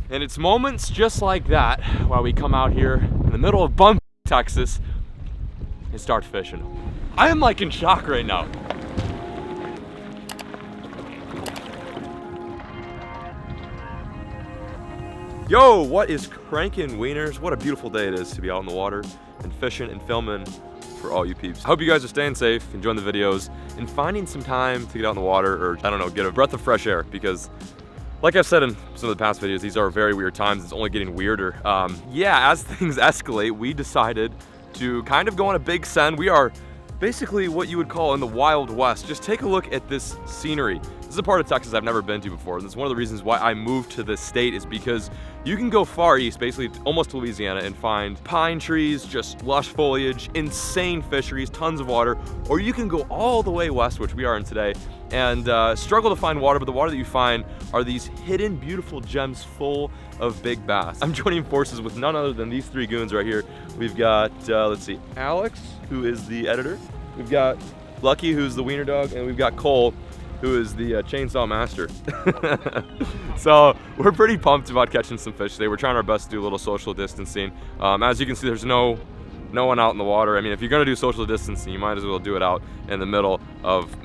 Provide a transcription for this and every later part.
And it's moments just like that while we come out here in the middle of Bump, Texas, and start fishing. I am like in shock right now. Yo, what is cranking, wieners? What a beautiful day it is to be out in the water and fishing and filming for all you peeps. I hope you guys are staying safe, enjoying the videos, and finding some time to get out in the water or, I don't know, get a breath of fresh air, because like I've said in some of the past videos, these are very weird times. It's only getting weirder. Yeah, as things escalate, we decided to kind of go on a big send. We are basically what you would call in the Wild West. Just take a look at this scenery. This is a part of Texas I've never been to before, and it's one of the reasons why I moved to this state, is because you can go far east, basically almost to Louisiana, and find pine trees, just lush foliage, insane fisheries, tons of water, or you can go all the way west, which we are in today, and struggle to find water, but the water that you find are these hidden, beautiful gems full of big bass. I'm joining forces with none other than these three goons right here. We've got, let's see, Alex, who is the editor. We've got Lucky, who's the wiener dog, and we've got Cole, who is the chainsaw master. So we're pretty pumped about catching some fish today. We're trying our best to do a little social distancing. As you can see, there's no one out in the water. I mean, if you're gonna do social distancing, you might as well do it out in the middle of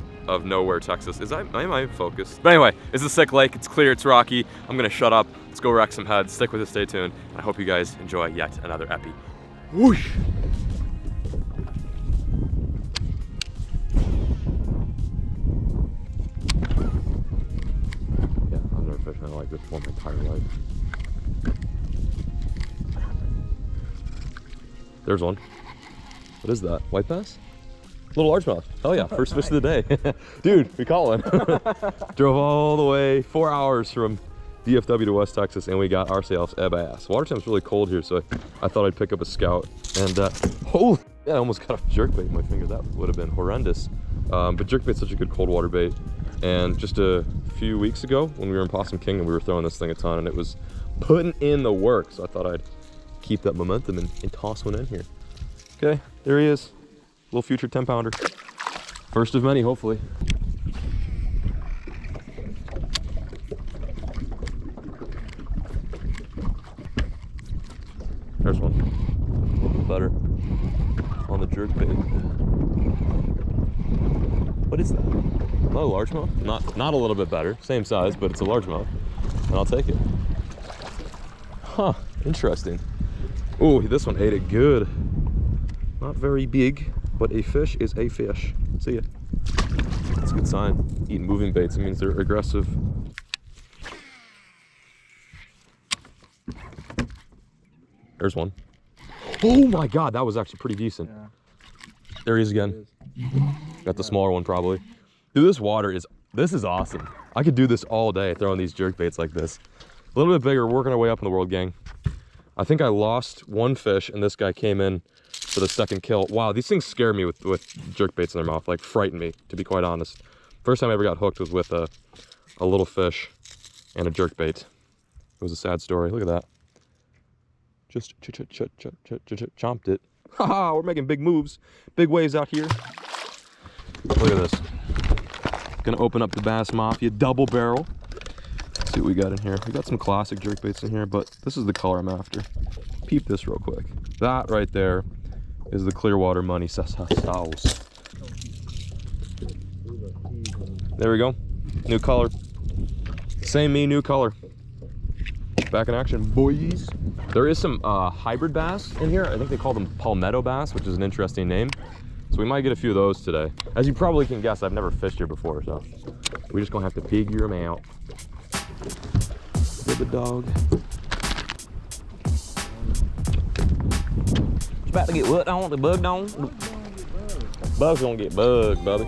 nowhere, Texas. Am I focused? But anyway, it's a sick lake. It's clear, it's rocky. I'm gonna shut up. Let's go wreck some heads. Stick with us, stay tuned. I hope you guys enjoy yet another epi. Whoosh! I like this for my entire life. There's one. What is that? White bass? Little largemouth. Oh yeah, first fish of the day. Dude, we caught one. Drove all the way 4 hours from DFW to West Texas, and we got ourselves a bass. Water temp's really cold here, so I thought I'd pick up a scout. And holy, yeah, I almost got a jerkbait in my finger. That would have been horrendous. But jerkbait's such a good cold water bait. And just a few weeks ago, when we were in Possum Kingdom, we were throwing this thing a ton, and it was putting in the work. So I thought I'd keep that momentum and toss one in here. Okay, there he is. Little future 10-pounder. First of many, hopefully. There's one. A little bit better on the jerkbait. What is that? Another largemouth? Not a little bit better. Same size, but it's a largemouth. And I'll take it. Huh, interesting. Ooh, this one ate it good. Not very big, but a fish is a fish. See ya. That's a good sign. Eating moving baits, it means they're aggressive. There's one. Oh my God, that was actually pretty decent. Yeah. There he is again. Got the smaller one probably. Dude, this is awesome. I could do this all day, throwing these jerk baits like this. A little bit bigger, working our way up in the world, gang. I think I lost one fish and this guy came in for the second kill. Wow, these things scare me with jerk baits in their mouth, like frighten me, to be quite honest. First time I ever got hooked was with a little fish and a jerk bait. It was a sad story. Look at that. Just chomped it. Haha, we're making big moves, big waves out here. Look at this. Gonna open up the Bass Mafia double barrel. Let's see what we got in here. We got some classic jerkbaits in here, but this is the color I'm after. Peep this real quick. That right there is the Clearwater Money sauce. There we go. New color. Same me, new color. Back in action, boys. There is some hybrid bass in here. I think they call them palmetto bass, which is an interesting name. So we might get a few of those today. As you probably can guess, I've never fished here before, so we're just gonna have to figure them out. Get the dog. It's about to get what on? The bugged on? Bug's gonna get bugged, buddy.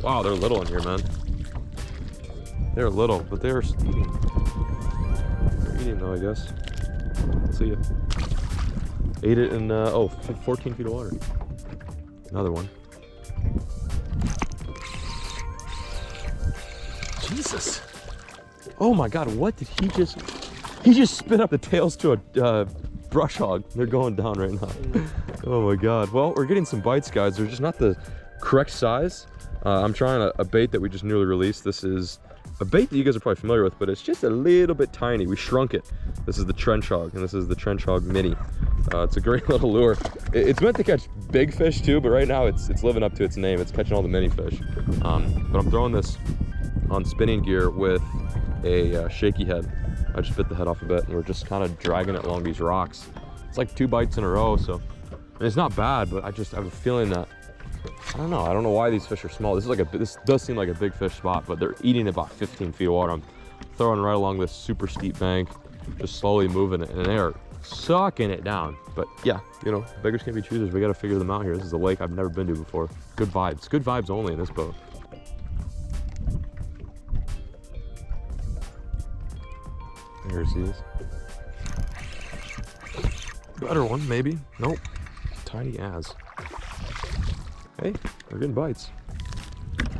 Wow, they're little in here, man. They're little, but they're eating. They're eating though, I guess. See ya. Ate it in, 14 feet of water. Another one. Jesus. Oh my God, what did he just spit up the tails to a brush hog. They're going down right now. Oh my God. Well, we're getting some bites, guys. They're just not the correct size. I'm trying a bait that we just newly released. This is a bait that you guys are probably familiar with, but it's just a little bit tiny. We shrunk it. This is the trench hog, and this is the trench hog mini. It's a great little lure. It's meant to catch big fish too, but right now it's living up to its name. It's catching all the mini fish. But I'm throwing this on spinning gear with a shaky head. I just bit the head off a bit, and we're just kind of dragging it along these rocks. It's like 2 bites in a row, so I mean, it's not bad, but I have a feeling that I don't know why these fish are small. This does seem like a big fish spot, but they're eating about 15 feet of water. I'm throwing right along this super steep bank, just slowly moving it, and they are sucking it down. But yeah, you know, beggars can't be choosers. We got to figure them out here. This is a lake I've never been to before. Good vibes only in this boat. There's he is. Better one, maybe. Nope. Tiny as. Hey, we're getting bites.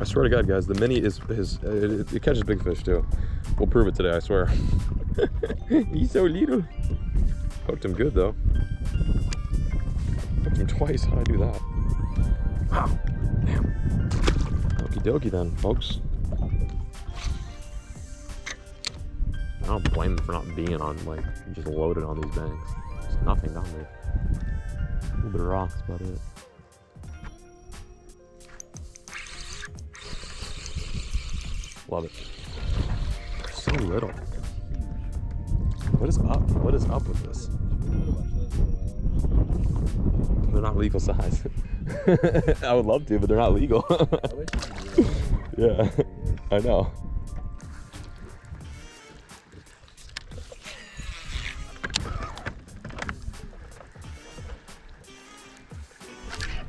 I swear to God, guys, the mini it catches big fish too. We'll prove it today, I swear. He's so little. Hooked him good though. Hooked him twice. How'd I do that? Wow. Damn. Okie dokie then, folks. I don't blame them for not being on, like, just loaded on these banks. There's nothing down there. A little bit of rocks, about it. Love it. They're so little. What is up? What is up with this? They're not legal size. I would love to, but they're not legal. Yeah, I know.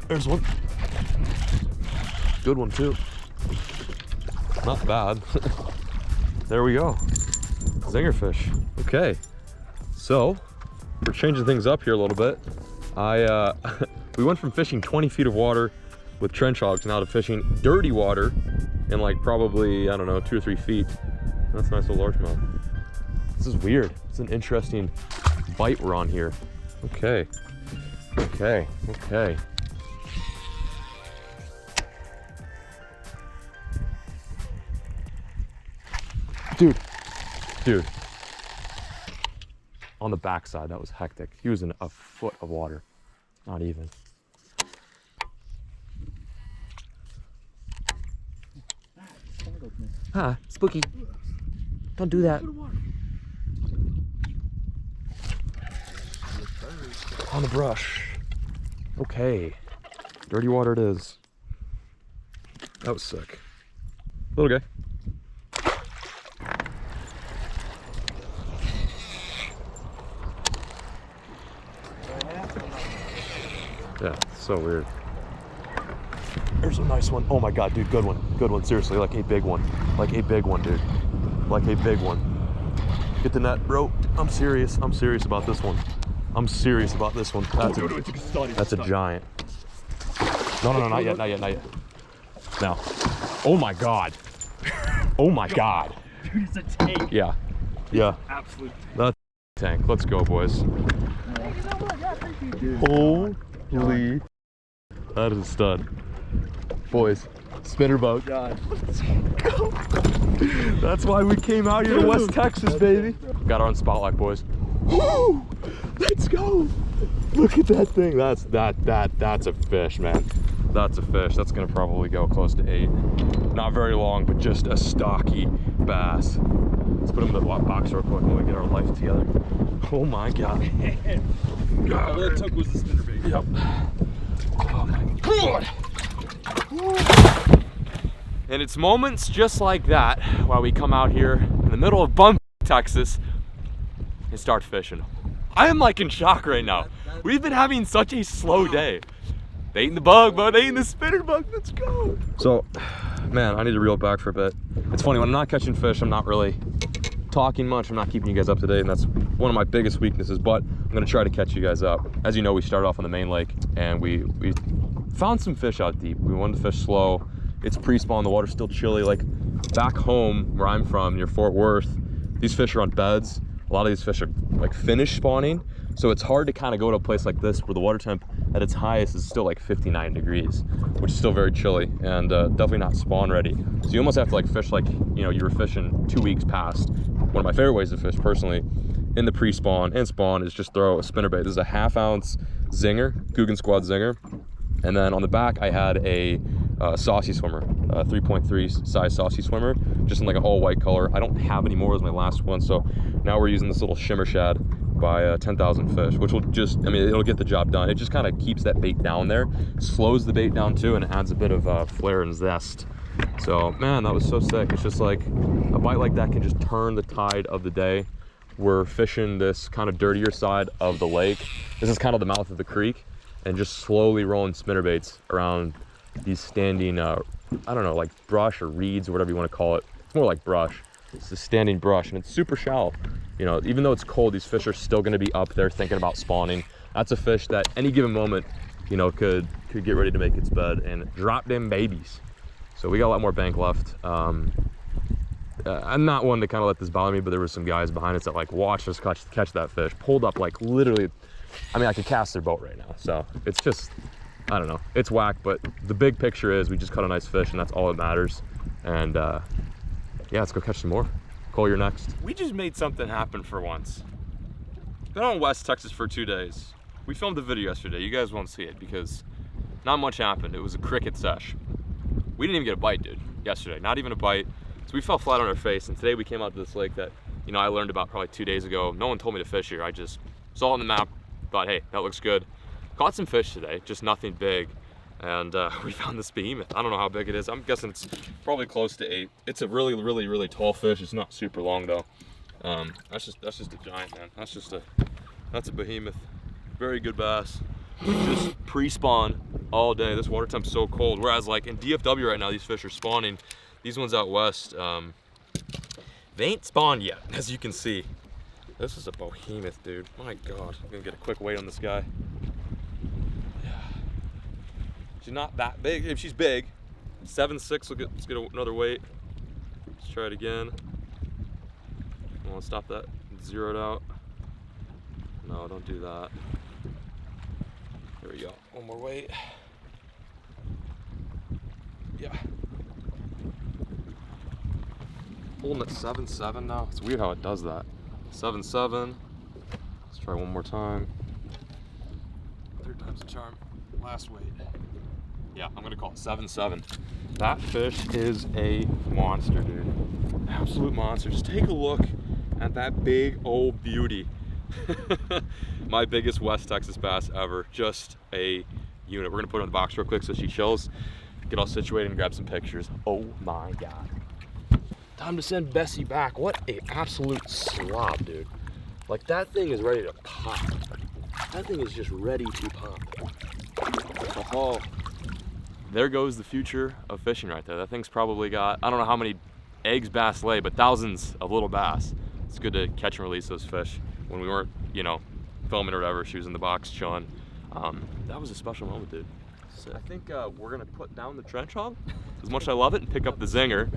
There's one. Good one too. Not bad. There we go. Zinger fish. Okay. So we're changing things up here a little bit. We went from fishing 20 feet of water with trench hogs now to fishing dirty water in like probably, I don't know, 2 or 3 feet. That's a nice little largemouth. This is weird. It's an interesting bite we're on here. Okay. Okay. Okay. Dude, on the backside, that was hectic. He was in a foot of water, not even. Huh, spooky. Don't do that. On the brush. Okay, dirty water it is. That was sick. Little guy. Yeah, so weird. There's a nice one. Oh my God, dude, good one. Good one, seriously, like a big one. Like a big one, dude. Like a big one. Get the net, bro. I'm serious about this one. I'm serious about this one. That's a giant. No, not yet. Now. Oh my God. Oh my God. Dude, it's a tank. Yeah. Absolute That's a tank. Let's go, boys. Holy. That is a stud. Boys, spinner boat. God. That's why we came out here to West Texas, baby. Got our own spotlight, boys. Woo! Let's go. Look at that thing. That's a fish, man. That's a fish. That's gonna probably go close to 8. Not very long, but just a stocky bass. Let's put him in the box real quick when we get our life together. Oh my God. All it took was the spinnerbait. Yep. Oh my God. And it's moments just like that while we come out here in the middle of Bum, Texas and start fishing. I am like in shock right now. We've been having such a slow day. They eating the bug, but they eating the spinner bug. Let's go. So, man, I need to reel it back for a bit. It's funny, when I'm not catching fish, I'm not really talking much. I'm not keeping you guys up to date, and that's one of my biggest weaknesses, but I'm gonna try to catch you guys up. As you know, we started off on the main lake and we found some fish out deep. We wanted to fish slow. It's pre-spawn, the water's still chilly. Like back home where I'm from, near Fort Worth, these fish are on beds. A lot of these fish are like finished spawning. So it's hard to kind of go to a place like this where the water temp at its highest is still like 59 degrees, which is still very chilly and definitely not spawn ready. So you almost have to like fish like, you know, you were fishing 2 weeks past. One of my favorite ways to fish personally in the pre-spawn and spawn is just throw a spinnerbait. This is a 1/2 ounce zinger, Guggen Squad zinger. And then on the back, I had a saucy swimmer, 3.3 size saucy swimmer, just in like an all white color. I don't have any more as my last one. So now we're using this little shimmer shad by 10,000 fish, which will just, I mean, it'll get the job done. It just kind of keeps that bait down there, slows the bait down too, and it adds a bit of flair and zest. So man, that was so sick. It's just like a bite like that can just turn the tide of the day. We're fishing this kind of dirtier side of the lake. This is kind of the mouth of the creek, and just slowly rolling spinnerbaits around these standing, I don't know, like brush or reeds or whatever you want to call it. It's more like brush. It's the standing brush, and it's super shallow. You know, even though it's cold, these fish are still going to be up there thinking about spawning. That's a fish that any given moment, you know, could get ready to make its bed and drop them babies. So we got a lot more bank left. I'm not one to kind of let this bother me, but there were some guys behind us that like watched us catch that fish, pulled up like literally, I mean, I could cast their boat right now. So it's just, I don't know, it's whack, but the big picture is we just caught a nice fish, and that's all that matters. And yeah, let's go catch some more. Cole, you're next. We just made something happen for once. Been on West Texas for 2 days. We filmed a video yesterday. You guys won't see it because not much happened. It was a cricket sesh. We didn't even get a bite, dude, yesterday. Not even a bite. So we fell flat on our face, and today we came out to this lake that, you know, I learned about probably 2 days ago. No one told me to fish here. I just saw it on the map, thought, hey, that looks good. Caught some fish today, just nothing big. And we found this behemoth. I don't know how big it is. I'm guessing it's probably close to 8. It's a really, really, really tall fish. It's not super long though. That's just a giant, man. That's a behemoth. Very good bass. Just pre-spawn all day. This water temp's so cold. Whereas like in DFW right now, these fish are spawning. These ones out west, they ain't spawned yet, as you can see. This is a behemoth, dude. My God, I'm gonna get a quick weight on this guy. Yeah. She's not that big. If she's big, 7.6. Let's get another weight. Let's try it again. I want to stop that. Zero it out. No, don't do that. There we go. One more weight. Yeah. Holding at 7.7 now. It's weird how it does that. 7.7. Let's try one more time. 3rd time's a charm. Last weight. Yeah, I'm gonna call it 7.7. That fish is a monster, dude. Absolute monster. Just take a look at that big old beauty. My biggest West Texas bass ever. Just a unit. We're gonna put her in the box real quick so she chills. Get all situated and grab some pictures. Oh my God. Time to send Bessie back. What a absolute slob, dude. Like that thing is ready to pop. That thing is just ready to pop. Oh, there goes the future of fishing right there. That thing's probably got, I don't know how many eggs bass lay, but thousands of little bass. It's good to catch and release those fish. When we weren't, you know, filming or whatever, she was in the box chilling. That was a special moment, dude. So I think we're gonna put down the trench hog, as much as I love it, and pick up the zinger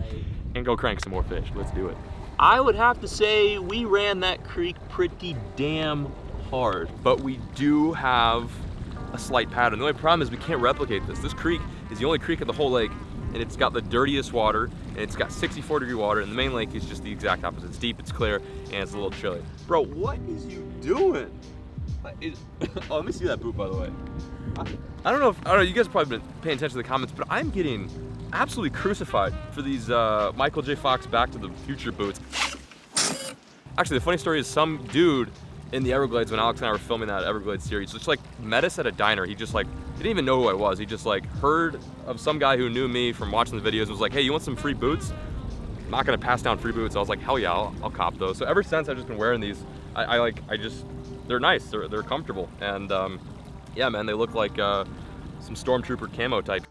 and go crank some more fish. Let's do it. I would have to say we ran that creek pretty damn hard, but we do have a slight pattern. The only problem is we can't replicate this. This creek is the only creek in the whole lake, and it's got the dirtiest water, and it's got 64-degree water, and the main lake is just the exact opposite. It's deep, it's clear, and it's a little chilly. Bro, what is you doing? Oh, let me see that boot, by the way. I don't know, you guys have probably been paying attention to the comments, but I'm getting absolutely crucified for these Michael J. Fox Back to the Future boots. Actually, the funny story is some dude in the Everglades, when Alex and I were filming that Everglades series, just like met us at a diner. He just like, he didn't even know who I was. He just like heard of some guy who knew me from watching the videos and was like, hey, you want some free boots? I'm not gonna pass down free boots. I was like, hell yeah, I'll cop those. So ever since I've just been wearing these. They're nice, they're comfortable. And yeah, man, they look like some Stormtrooper camo type.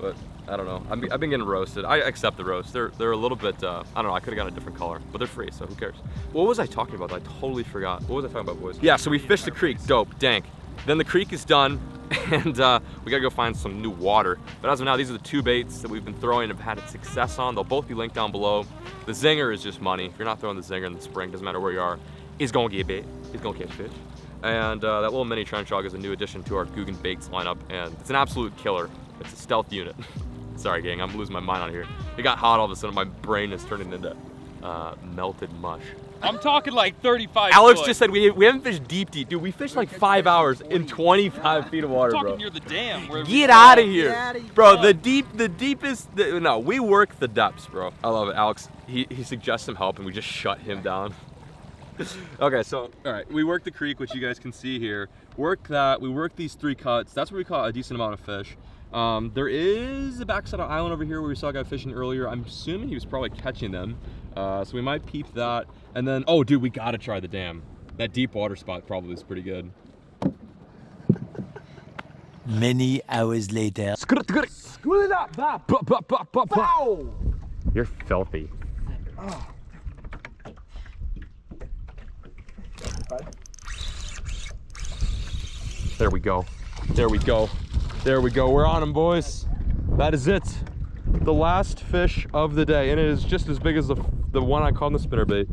But I don't know, I've been getting roasted. I accept the roast. They're a little bit, I don't know, I could've got a different color, but they're free, so who cares? What was I talking about? I totally forgot. What was I talking about, boys? Yeah, so we fished the creek, dope, dank. Then the creek is done, and we gotta go find some new water. But as of now, these are the 2 baits that we've been throwing and have had success on. They'll both be linked down below. The zinger is just money. If you're not throwing the zinger in the spring, doesn't matter where you are, it's gonna get bit. It's gonna catch fish. And that little mini trench hog is a new addition to our BIGS lineup, and it's an absolute killer. It's a stealth unit. Sorry gang, I'm losing my mind on here. It got hot all of a sudden, my brain is turning into melted mush. I'm talking like 35 Alex foot. just said we haven't fished deep. Dude, we fished like 5 hours in 25 feet of water, I'm bro. talking near the dam. Where Get out of here. Bro, the deepest, no, we work the depths, bro. I love it. Alex, he suggests some help and we just shut him down. Okay, so, all right, we work the creek, which you guys can see here. Work that, we work these 3 cuts. That's where we caught a decent amount of fish. There is a backside of island over here where we saw a guy fishing earlier. I'm assuming he was probably catching them. So we might peep that. And then, oh dude, we gotta try the dam. That deep water spot probably is pretty good. Many hours later. You're filthy. There we go. There we go. There we go. We're on them, boys. That is it. The last fish of the day, and it is just as big as the one I caught in the spinnerbait.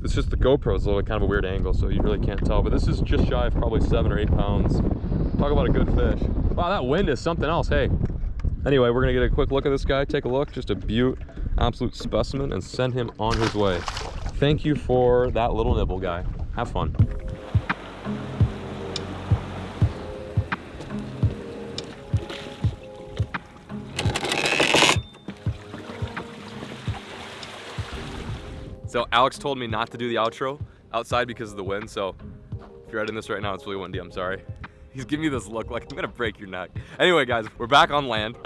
It's just the GoPro's a little kind of a weird angle, so you really can't tell. But this is just shy of probably 7 or 8 pounds. Talk about a good fish. Wow, that wind is something else. Hey. Anyway, we're gonna get a quick look at this guy. Take a look. Just a beaut, absolute specimen, and send him on his way. Thank you for that little nibble, guy. Have fun. So Alex told me not to do the outro outside because of the wind, so if you're editing this right now, it's really windy, I'm sorry. He's giving me this look like I'm gonna break your neck. Anyway guys, we're back on land.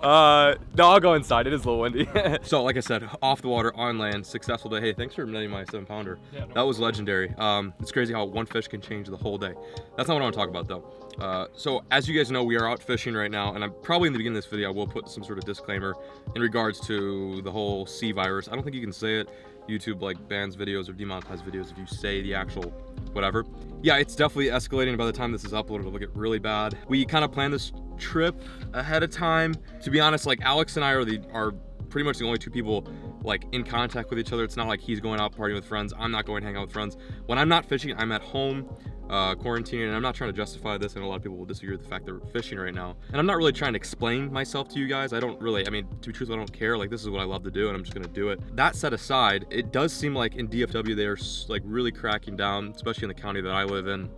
No, I'll go inside, it is a little windy. So like I said, off the water, on land, successful day. Hey, thanks for renting my 7-pounder. Yeah, no. That was legendary. It's crazy how one fish can change the whole day. That's not what I want to talk about though. So as you guys know, we are out fishing right now, and I'm probably in the beginning of this video, I will put some sort of disclaimer in regards to the whole sea virus. I don't think you can say it. YouTube like bans videos or demonetizes videos if you say the actual whatever. Yeah, it's definitely escalating. By the time this is uploaded, it'll get really bad. We kind of planned this trip ahead of time. To be honest, like Alex and I are pretty much the only 2 people like in contact with each other. It's not like he's going out partying with friends. I'm not going to hang out with friends. When I'm not fishing, I'm at home quarantining, and I'm not trying to justify this, and a lot of people will disagree with the fact that we're fishing right now. And I'm not really trying to explain myself to you guys. I mean, to be truthful, I don't care. Like, this is what I love to do, and I'm just gonna do it. That set aside, it does seem like in DFW, they are like really cracking down, especially in the county that I live in.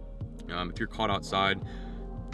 If you're caught outside,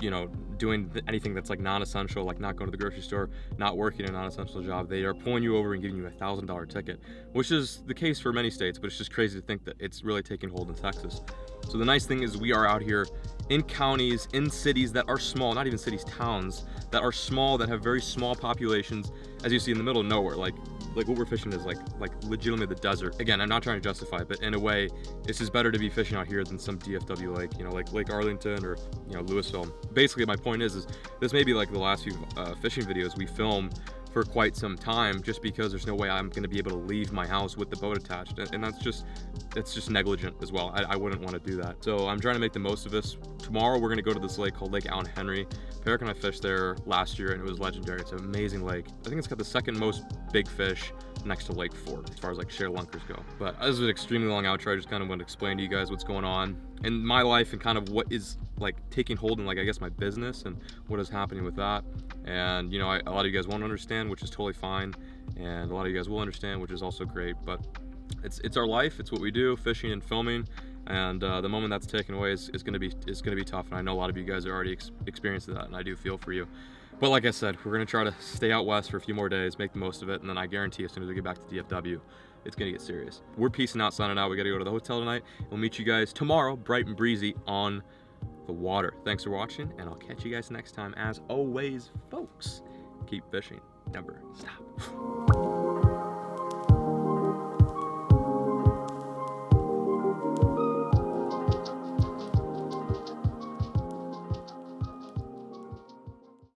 you know, doing anything that's like non-essential, like not going to the grocery store, not working a non-essential job, they are pulling you over and giving you a $1,000 ticket, which is the case for many states, but it's just crazy to think that it's really taking hold in Texas. So the nice thing is we are out here in counties, in cities that are small, not even cities, towns that are small, that have very small populations, as you see in the middle of nowhere. Like what we're fishing is like legitimately the desert. Again, I'm not trying to justify it, but in a way, it's just better to be fishing out here than some DFW lake, you know, like Lake Arlington or, you know, Louisville. Basically, my point is this may be like the last few fishing videos we film for quite some time, just because there's no way I'm going to be able to leave my house with the boat attached, and that's just negligent as well. I wouldn't want to do that. So I'm trying to make the most of this. Tomorrow we're going to go to this lake called Lake Allen Henry. Eric and I fished there last year, and it was legendary. It's an amazing lake. I think it's got the 2nd most big fish next to Lake Fort as far as like share lunkers go. But this was an extremely long outro. I just kind of want to explain to you guys what's going on in my life and kind of what is like taking hold in, like, I guess, my business and what is happening with that. And you know, a lot of you guys won't understand, which is totally fine, and a lot of you guys will understand, which is also great. But it's our life, it's what we do, fishing and filming, and the moment that's taken away is gonna be tough. And I know a lot of you guys are already experiencing that, and I do feel for you. But like I said, we're gonna try to stay out west for a few more days, make the most of it, and then I guarantee as soon as we get back to DFW, it's gonna get serious. We're peacing out, signing out. We gotta go to the hotel tonight. We'll meet you guys tomorrow, bright and breezy, on the water. Thanks for watching, and I'll catch you guys next time. As always, folks, keep fishing, never stop.